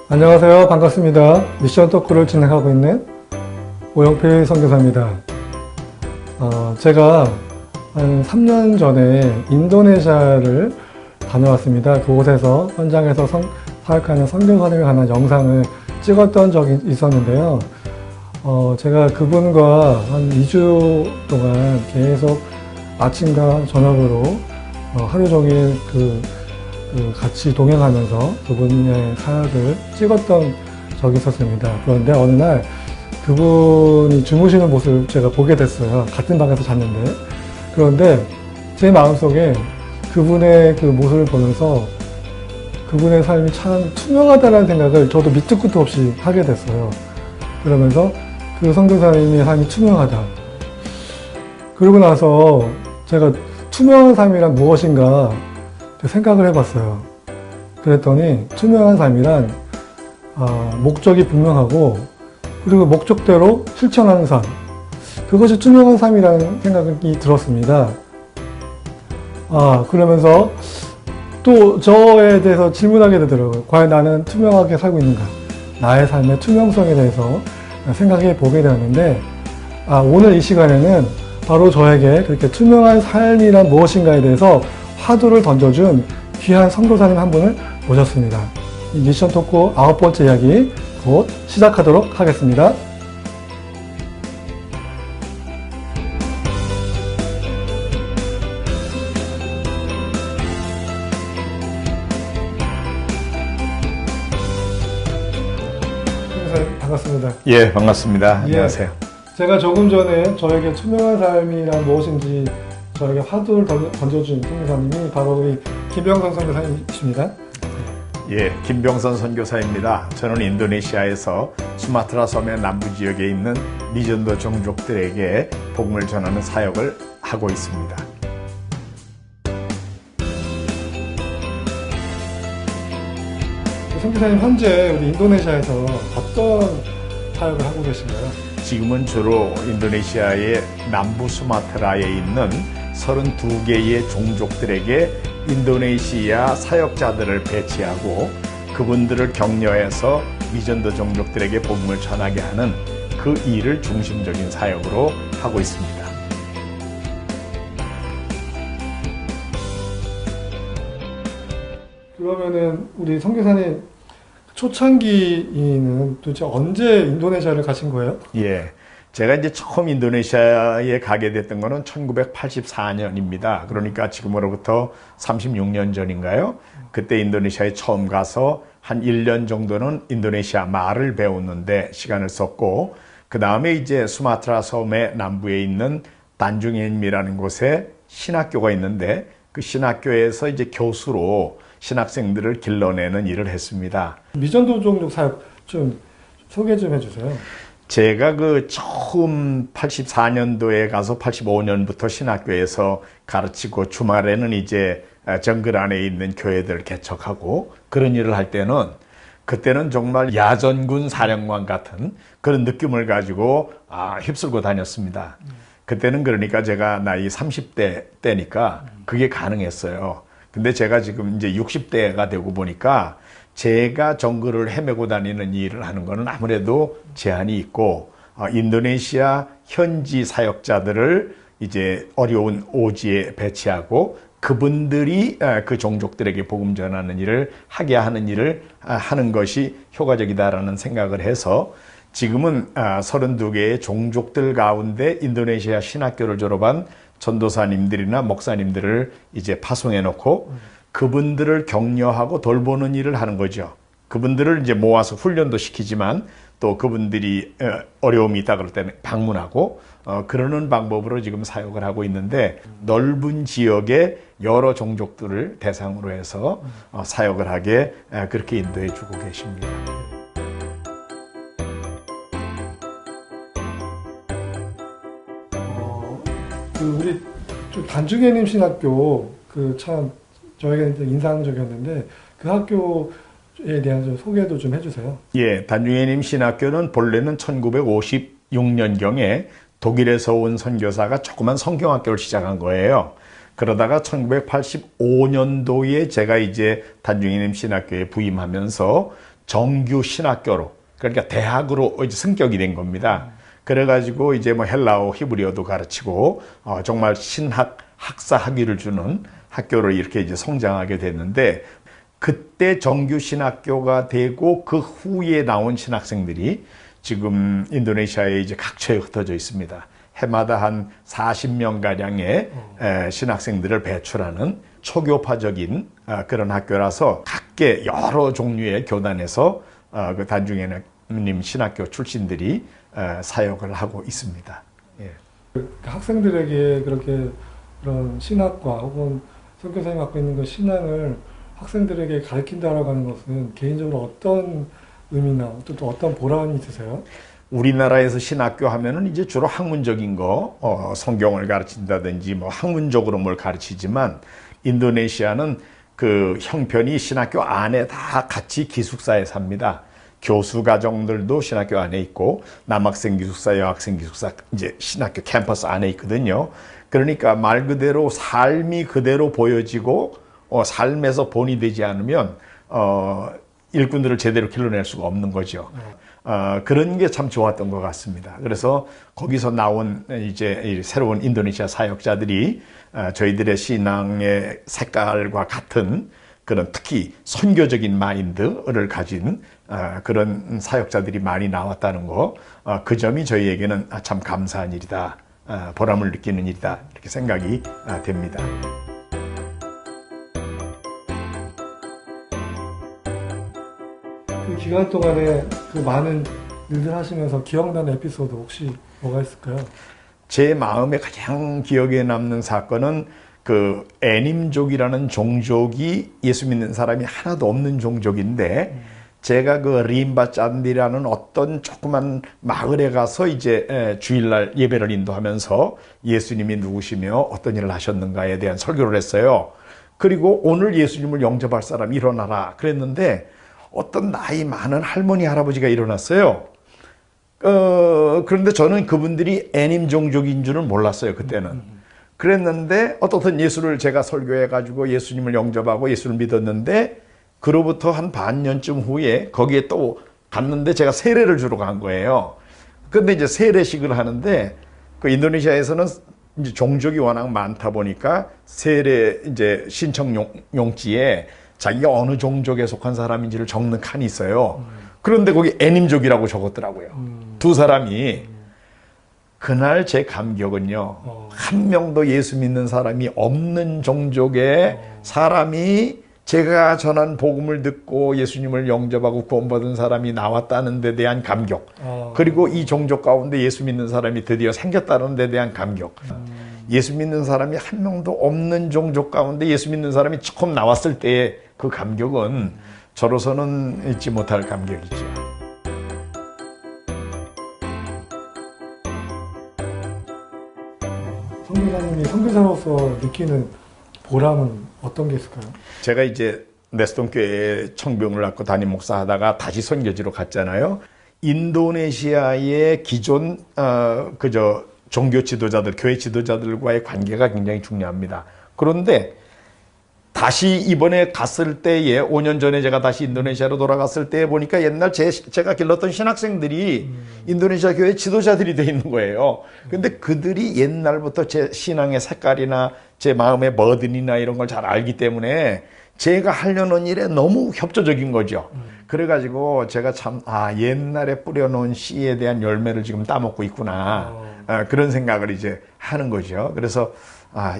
안녕하세요. 반갑습니다. 미션 토크를 진행하고 있는 오영필 선교사입니다. 제가 한 3년 전에 인도네시아를 다녀왔습니다. 그곳에서 현장에서 사역하는 선교사님에 관한 영상을 찍었던 적이 있었는데요. 제가 그분과 한 2주 동안 계속 아침과 저녁으로 하루 종일 같이 동행하면서 그분의 사역을 찍었던 적이 있었습니다. 그런데 어느 날 그분이 주무시는 모습을 제가 보게 됐어요. 같은 방에서 잤는데. 그런데 제 마음속에 그분의 그 모습을 보면서 그분의 삶이 참 투명하다는 생각을 저도 밑도 끝도 없이 하게 됐어요. 그러면서 그 선교사님의 삶이 투명하다. 그러고 나서 제가 투명한 삶이란 무엇인가 생각을 해봤어요. 그랬더니 투명한 삶이란 목적이 분명하고 그리고 목적대로 실천하는 삶, 그것이 투명한 삶이라는 생각이 들었습니다. 그러면서 또 저에 대해서 질문하게 되더라고요. 과연 나는 투명하게 살고 있는가? 나의 삶의 투명성에 대해서 생각해 보게 되었는데 오늘 이 시간에는 바로 저에게 그렇게 투명한 삶이란 무엇인가에 대해서 화두를 던져준 귀한 선교사님 한 분을 모셨습니다. 이 미션 토크 9번째 이야기 곧 시작하도록 하겠습니다. 선교사님 반갑습니다. 예, 반갑습니다. 안녕하세요. 제가 조금 전에 저에게 투명한 삶이란 무엇인지 저에게 화두를 던져준 선교사님이 바로 우리 김병선 선교사님이십니다. 예, 김병선 선교사입니다. 저는 인도네시아에서 수마트라 섬의 남부 지역에 있는 미전도 종족들에게 복음을 전하는 사역을 하고 있습니다. 선교사님 현재 우리 인도네시아에서 어떤 사역을 하고 계신가요? 지금은 주로 인도네시아의 남부 수마트라에 있는 32개의 종족들에게 인도네시아 사역자들을 배치하고 그분들을 격려해서 미전도 종족들에게 복음을 전하게 하는 그 일을 중심적인 사역으로 하고 있습니다. 그러면은 우리 선교사님 초창기는 도대체 언제 인도네시아를 가신 거예요? 예. 제가 이제 처음 인도네시아에 가게 됐던 거는 1984년입니다. 그러니까 지금으로부터 36년 전인가요? 그때 인도네시아에 처음 가서 한 1년 정도는 인도네시아 말을 배웠는데 시간을 썼고, 그 다음에 이제 수마트라 섬의 남부에 있는 단중엔미라는 곳에 신학교가 있는데 그 신학교에서 이제 교수로 신학생들을 길러내는 일을 했습니다. 미전도 종족 사역 좀 소개 좀 해주세요. 제가 그 처음 84년도에 가서 85년부터 신학교에서 가르치고 주말에는 이제 정글 안에 있는 교회들을 개척하고 그런 일을 할 때는 그때는 정말 야전군 사령관 같은 그런 느낌을 가지고 휩쓸고 다녔습니다. 그때는 그러니까 제가 나이 30대 때니까 그게 가능했어요. 근데 제가 지금 이제 60대가 되고 보니까 제가 정글을 헤매고 다니는 일을 하는 거는 아무래도 제한이 있고 인도네시아 현지 사역자들을 이제 어려운 오지에 배치하고 그분들이 그 종족들에게 복음 전하는 일을 하게 하는 일을 하는 것이 효과적이다라는 생각을 해서 지금은 32개의 종족들 가운데 인도네시아 신학교를 졸업한 전도사님들이나 목사님들을 이제 파송해 놓고 그분들을 격려하고 돌보는 일을 하는 거죠. 그분들을 이제 모아서 훈련도 시키지만 또 그분들이 어려움이 있다 그럴 때는 방문하고 그러는 방법으로 지금 사역을 하고 있는데 넓은 지역의 여러 종족들을 대상으로 해서 사역을 하게 그렇게 인도해 주고 계십니다. 우리 좀 단중에님 신학교 참 저에게 인상적이었는데 그 학교에 대한 좀 소개도 좀 해주세요. 예, 단중에님 신학교는 본래는 1956년경에 독일에서 온 선교사가 조그만 성경학교를 시작한 거예요. 그러다가 1985년도에 제가 이제 단중에님 신학교에 부임하면서 정규 신학교로, 그러니까 대학으로 이제 승격이 된 겁니다. 그래가지고 이제 뭐 헬라어, 히브리어도 가르치고 정말 신학 학사 학위를 주는 학교로 이렇게 이제 성장하게 됐는데, 그때 정규 신학교가 되고 그 후에 나온 신학생들이 지금 인도네시아에 이제 각처에 흩어져 있습니다. 해마다 한 40명 가량의 신학생들을 배출하는 초교파적인 그런 학교라서 각계 여러 종류의 교단에서 그 단중회님 신학교 출신들이 사역을 하고 있습니다. 예. 학생들에게 그렇게 그런 신학과 혹은 선교사님 갖고 있는 그 신앙을 학생들에게 가르친다라고 하는 것은 개인적으로 어떤 의미나 또 어떤 보람이 있으세요? 우리나라에서 신학교 하면은 이제 주로 학문적인 거, 성경을 가르친다든지 뭐 학문적으로 뭘 가르치지만, 인도네시아는 그 형편이 신학교 안에 다 같이 기숙사에 삽니다. 교수 가정들도 신학교 안에 있고, 남학생 기숙사, 여학생 기숙사, 이제 신학교 캠퍼스 안에 있거든요. 그러니까 말 그대로 삶이 그대로 보여지고, 삶에서 본이 되지 않으면, 일꾼들을 제대로 길러낼 수가 없는 거죠. 그런 게 참 좋았던 것 같습니다. 그래서 거기서 나온 이제 새로운 인도네시아 사역자들이 저희들의 신앙의 색깔과 같은 그런 특히 선교적인 마인드를 가진 그런 사역자들이 많이 나왔다는 거, 그 점이 저희에게는 참 감사한 일이다, 보람을 느끼는 일이다, 이렇게 생각이 됩니다. 그 기간 동안에 그 많은 일들 하시면서 기억나는 에피소드 혹시 뭐가 있을까요? 제 마음에 가장 기억에 남는 사건은 그 애님족이라는 종족이 예수 믿는 사람이 하나도 없는 종족인데, 제가 그 림바짠디라는 어떤 조그만 마을에 가서 이제 주일날 예배를 인도하면서 예수님이 누구시며 어떤 일을 하셨는가에 대한 설교를 했어요. 그리고 오늘 예수님을 영접할 사람 일어나라 그랬는데, 어떤 나이 많은 할머니 할아버지가 일어났어요. 그런데 저는 그분들이 애님 종족인 줄은 몰랐어요, 그때는. 그랬는데 어떻든 예수를 제가 설교해가지고 예수님을 영접하고 예수를 믿었는데, 그로부터 한 반년쯤 후에 거기에 또 갔는데 제가 세례를 주러 간 거예요. 근데 이제 세례식을 하는데, 그 인도네시아에서는 이제 종족이 워낙 많다 보니까 세례 이제 신청 용지에 자기가 어느 종족에 속한 사람인지를 적는 칸이 있어요. 그런데 거기 애님족이라고 적었더라고요. 두 사람이. 그날 제 감격은요, 한 명도 예수 믿는 사람이 없는 종족의 사람이 제가 전한 복음을 듣고 예수님을 영접하고 구원받은 사람이 나왔다는 데 대한 감격, 그리고 이 종족 가운데 예수 믿는 사람이 드디어 생겼다는 데 대한 감격, 예수 믿는 사람이 한 명도 없는 종족 가운데 예수 믿는 사람이 처음 나왔을 때의 그 감격은 저로서는 잊지 못할 감격이죠. 선교사님이 선교사로서 느끼는 보람은 어떤 게 있을까요? 제가 이제 네스톤교회에 청병을 갖고 담임 목사 하다가 다시 선교지로 갔잖아요. 인도네시아의 기존 종교 지도자들, 교회 지도자들과의 관계가 굉장히 중요합니다. 그런데 다시 이번에 갔을 때에 5년 전에 제가 다시 인도네시아로 돌아갔을 때 보니까 옛날 제가 길렀던 신학생들이 인도네시아 교회 지도자들이 돼 있는 거예요. 근데 그들이 옛날부터 제 신앙의 색깔이나 제 마음의 버든이나 이런 걸 잘 알기 때문에 제가 하려는 일에 너무 협조적인 거죠. 그래가지고 제가 참, 옛날에 뿌려놓은 씨에 대한 열매를 지금 따먹고 있구나. 그런 생각을 이제 하는 거죠. 그래서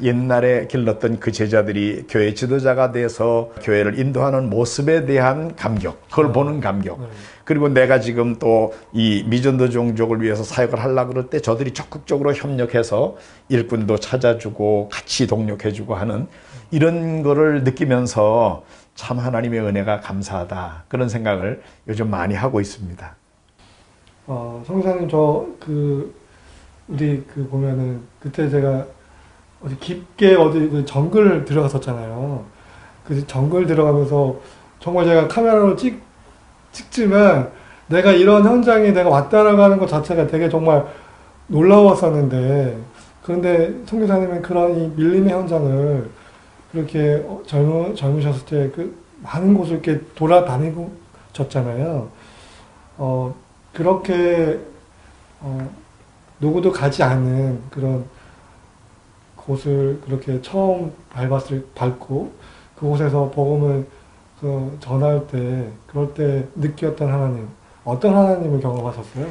옛날에 길렀던 그 제자들이 교회 지도자가 돼서 교회를 인도하는 모습에 대한 감격, 그걸 보는 감격. 그리고 내가 지금 또 이 미전도 종족을 위해서 사역을 하려고 그럴 때 저들이 적극적으로 협력해서 일꾼도 찾아주고 같이 동력해주고 하는 이런 거를 느끼면서 참 하나님의 은혜가 감사하다, 그런 생각을 요즘 많이 하고 있습니다. 성사님, 우리 보면은 그때 제가 어디 깊게 그 정글 들어갔었잖아요. 그 정글 들어가면서 정말 제가 카메라로 찍지만 내가 이런 현장에 내가 왔다라고 하는 것 자체가 되게 정말 놀라웠었는데, 그런데 선교사님은 그런 이 밀림의 현장을 그렇게 젊으셨을 때 그 많은 곳을 이렇게 돌아다니고 졌잖아요. 그렇게 누구도 가지 않는 그런 곳을 그렇게 처음 밟고 그곳에서 복음을 전할 때 그럴 때 느꼈던 하나님, 어떤 하나님을 경험하셨어요?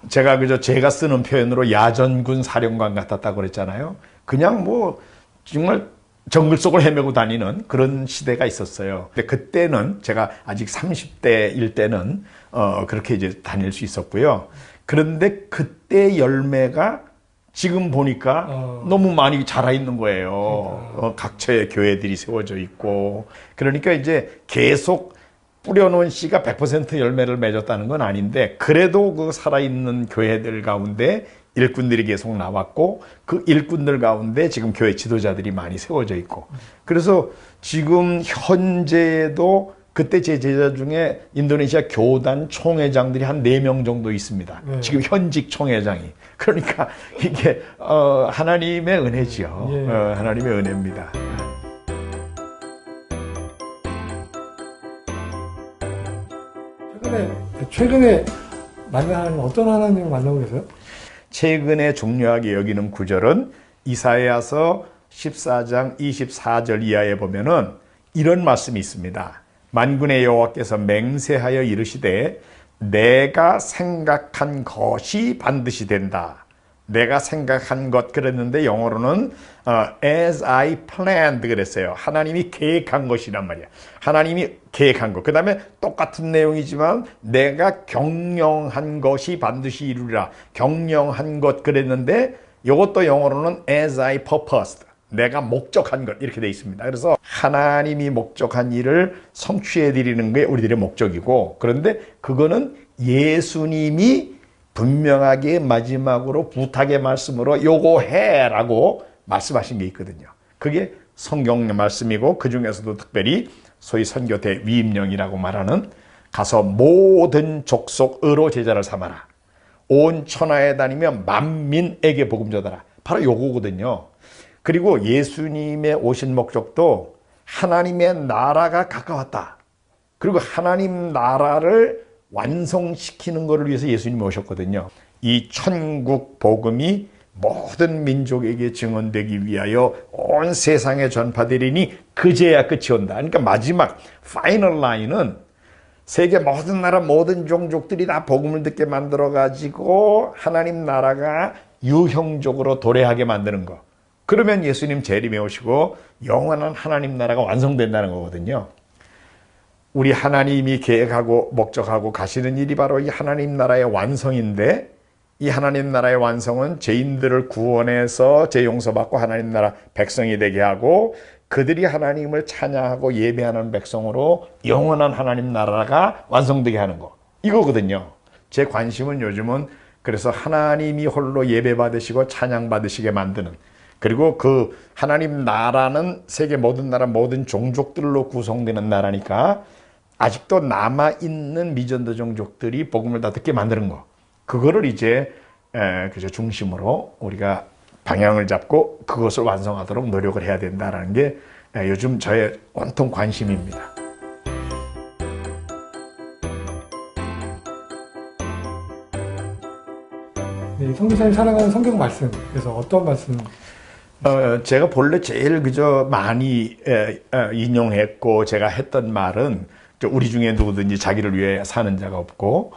제가 제가 쓰는 표현으로 야전군 사령관 같았다고 그랬잖아요. 그냥 뭐 정말 정글 속을 헤매고 다니는 그런 시대가 있었어요. 근데 그때는 제가 아직 30대일 때는 그렇게 이제 다닐 수 있었고요. 그런데 그때 열매가 지금 보니까 너무 많이 자라 있는 거예요. 각처에 교회들이 세워져 있고. 그러니까 이제 계속 뿌려놓은 씨가 100% 열매를 맺었다는 건 아닌데, 그래도 그 살아있는 교회들 가운데 일꾼들이 계속 나왔고, 그 일꾼들 가운데 지금 교회 지도자들이 많이 세워져 있고. 그래서 지금 현재도 그때 제 제자 중에 인도네시아 교단 총회장들이 한 4명 정도 있습니다. 네. 지금 현직 총회장이. 그러니까 이게 하나님의 은혜지요. 예. 하나님의 은혜입니다. 최근에 만난 하나님, 어떤 하나님을 만나고 계세요? 최근에 중요하게 여기는 구절은 이사야서 14장 24절 이하에 보면은 이런 말씀이 있습니다. 만군의 여호와께서 맹세하여 이르시되 내가 생각한 것이 반드시 된다. 내가 생각한 것 그랬는데 영어로는 as I planned 그랬어요. 하나님이 계획한 것이란 말이야. 하나님이 계획한 것. 그 다음에 똑같은 내용이지만 내가 경영한 것이 반드시 이루리라. 경영한 것 그랬는데 이것도 영어로는 as I purposed. 내가 목적한 것 이렇게 돼 있습니다. 그래서 하나님이 목적한 일을 성취해 드리는 게 우리들의 목적이고, 그런데 그거는 예수님이 분명하게 마지막으로 부탁의 말씀으로 요거 해라고 말씀하신 게 있거든요. 그게 성경 말씀이고, 그 중에서도 특별히 소위 선교대 위임령이라고 말하는 가서 모든 족속으로 제자를 삼아라. 온 천하에 다니며 만민에게 복음 전하라. 바로 요거거든요. 그리고 예수님의 오신 목적도 하나님의 나라가 가까웠다. 그리고 하나님 나라를 완성시키는 것을 위해서 예수님이 오셨거든요. 이 천국 복음이 모든 민족에게 증언되기 위하여 온 세상에 전파되리니 그제야 끝이 온다. 그러니까 마지막 파이널 라인은 세계 모든 나라 모든 종족들이 다 복음을 듣게 만들어 가지고 하나님 나라가 유형적으로 도래하게 만드는 거. 그러면 예수님 재림에 오시고 영원한 하나님 나라가 완성된다는 거거든요. 우리 하나님이 계획하고 목적하고 가시는 일이 바로 이 하나님 나라의 완성인데, 이 하나님 나라의 완성은 죄인들을 구원해서 죄 용서받고 하나님 나라 백성이 되게 하고, 그들이 하나님을 찬양하고 예배하는 백성으로 영원한 하나님 나라가 완성되게 하는 거, 이거거든요. 제 관심은 요즘은 그래서 하나님이 홀로 예배 받으시고 찬양 받으시게 만드는, 그리고 그 하나님 나라는 세계 모든 나라 모든 종족들로 구성되는 나라니까 아직도 남아있는 미전도 종족들이 복음을 다 듣게 만드는 거, 그거를 이제 그저 중심으로 우리가 방향을 잡고 그것을 완성하도록 노력을 해야 된다는 게 요즘 저의 온통 관심입니다. 네, 성교사님 사랑하는 성경 말씀, 그래서 어떤 말씀? 제가 본래 제일 그저 많이 인용했고 제가 했던 말은, 우리 중에 누구든지 자기를 위해 사는 자가 없고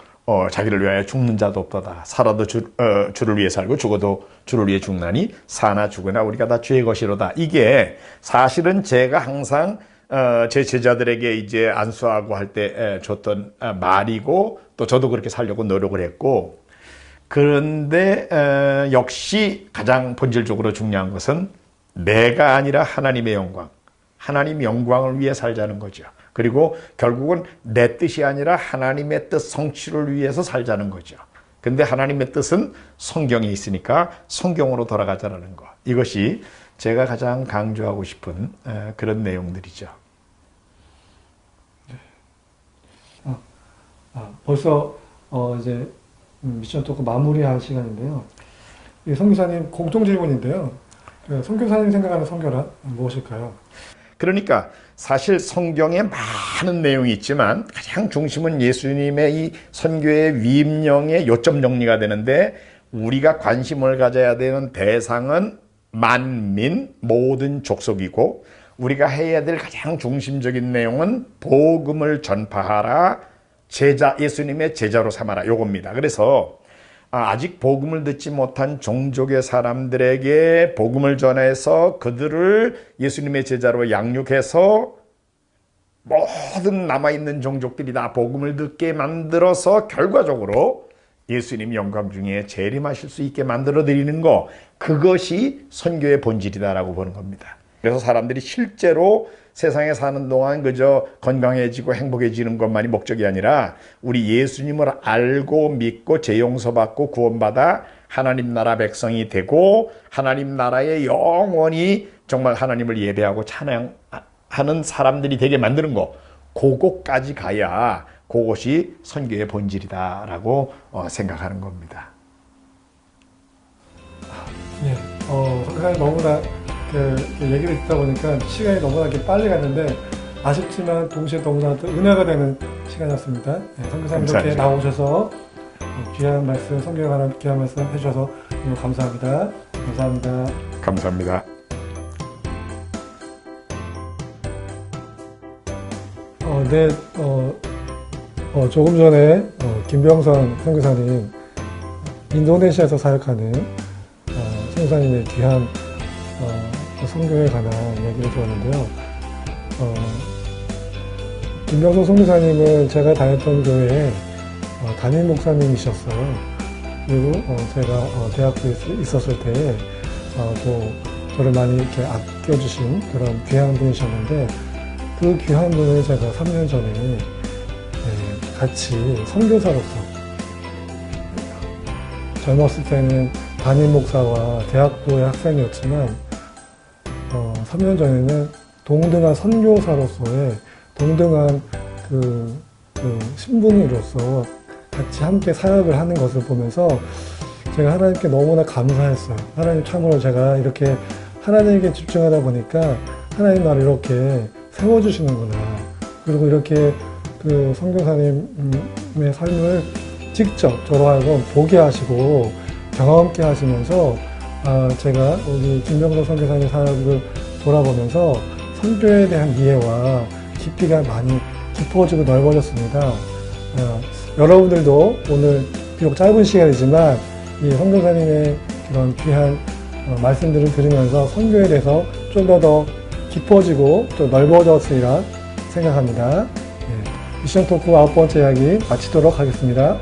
자기를 위하여 죽는 자도 없도다. 살아도 주를 위해 살고 죽어도 주를 위해 죽나니 사나 죽으나 우리가 다 주의 것이로다. 이게 사실은 제가 항상 제 제자들에게 이제 안수하고 할 때 줬던 말이고, 또 저도 그렇게 살려고 노력을 했고, 그런데 역시 가장 본질적으로 중요한 것은 내가 아니라 하나님의 영광, 하나님 영광을 위해 살자는 거죠. 그리고 결국은 내 뜻이 아니라 하나님의 뜻 성취를 위해서 살자는 거죠. 근데 하나님의 뜻은 성경에 있으니까 성경으로 돌아가자라는 거, 이것이 제가 가장 강조하고 싶은 그런 내용들이죠. 벌써 이제 미션 토크 마무리할 시간인데요. 성교사님 공통 질문인데요. 성교사님 생각하는 성결한 무엇일까요? 그러니까 사실 성경에 많은 내용이 있지만 가장 중심은 예수님의 이 선교의 위임령의 요점 정리가 되는데, 우리가 관심을 가져야 되는 대상은 만민, 모든 족속이고, 우리가 해야 될 가장 중심적인 내용은 복음을 전파하라, 예수님의 제자로 삼아라, 요겁니다. 그래서 아직 복음을 듣지 못한 종족의 사람들에게 복음을 전해서 그들을 예수님의 제자로 양육해서 모든 남아있는 종족들이 다 복음을 듣게 만들어서 결과적으로 예수님 영광 중에 재림하실 수 있게 만들어 드리는 거, 그것이 선교의 본질이다라고 보는 겁니다. 그래서 사람들이 실제로 세상에 사는 동안 그저 건강해지고 행복해지는 것만이 목적이 아니라 우리 예수님을 알고 믿고 재용서받고 구원받아 하나님 나라 백성이 되고 하나님 나라에 영원히 정말 하나님을 예배하고 찬양하는 사람들이 되게 만드는 거, 그거까지 가야 그것이 선교의 본질이다라고 생각하는 겁니다. 예, 그냥 너무나 얘기를 듣다 보니까 시간이 너무나 빨리 갔는데 아쉽지만 동시에 너무나 또 은혜가 되는 시간이었습니다. 네, 선교사님들께 나오셔서 귀한 말씀, 성경에 관한 귀한 말씀 해주셔서 너무 감사합니다. 감사합니다. 감사합니다. 네, 조금 전에 김병선 선교사님, 인도네시아에서 사역하는 선교사님의 귀한 선교에 관한 얘기를 들었는데요. 김병선 선교사님은 제가 다녔던 교회에 담임 목사님이셨어요. 그리고 제가 대학교에 있었을 때에 또 저를 많이 이렇게 아껴주신 그런 귀한 분이셨는데, 그 귀한 분을 제가 3년 전에 같이 선교사로서, 젊었을 때는 담임 목사와 대학교의 학생이었지만 3년 전에는 동등한 선교사로서의 동등한 그 신분으로서 같이 함께 사역을 하는 것을 보면서 제가 하나님께 너무나 감사했어요. 하나님, 참으로 제가 이렇게 하나님에게 집중하다 보니까 하나님 나를 이렇게 세워주시는구나. 그리고 이렇게 그 선교사님의 삶을 직접 저로 하여금 보게 하시고 경험케 하시면서 제가 우리 김병선 선교사님 사역을 돌아보면서 선교에 대한 이해와 깊이가 많이 깊어지고 넓어졌습니다. 여러분들도 오늘 비록 짧은 시간이지만 이 선교사님의 그런 귀한 말씀들을 들으면서 선교에 대해서 좀 더 깊어지고 또 넓어졌으리라 생각합니다. 미션 토크 9번째 이야기 마치도록 하겠습니다.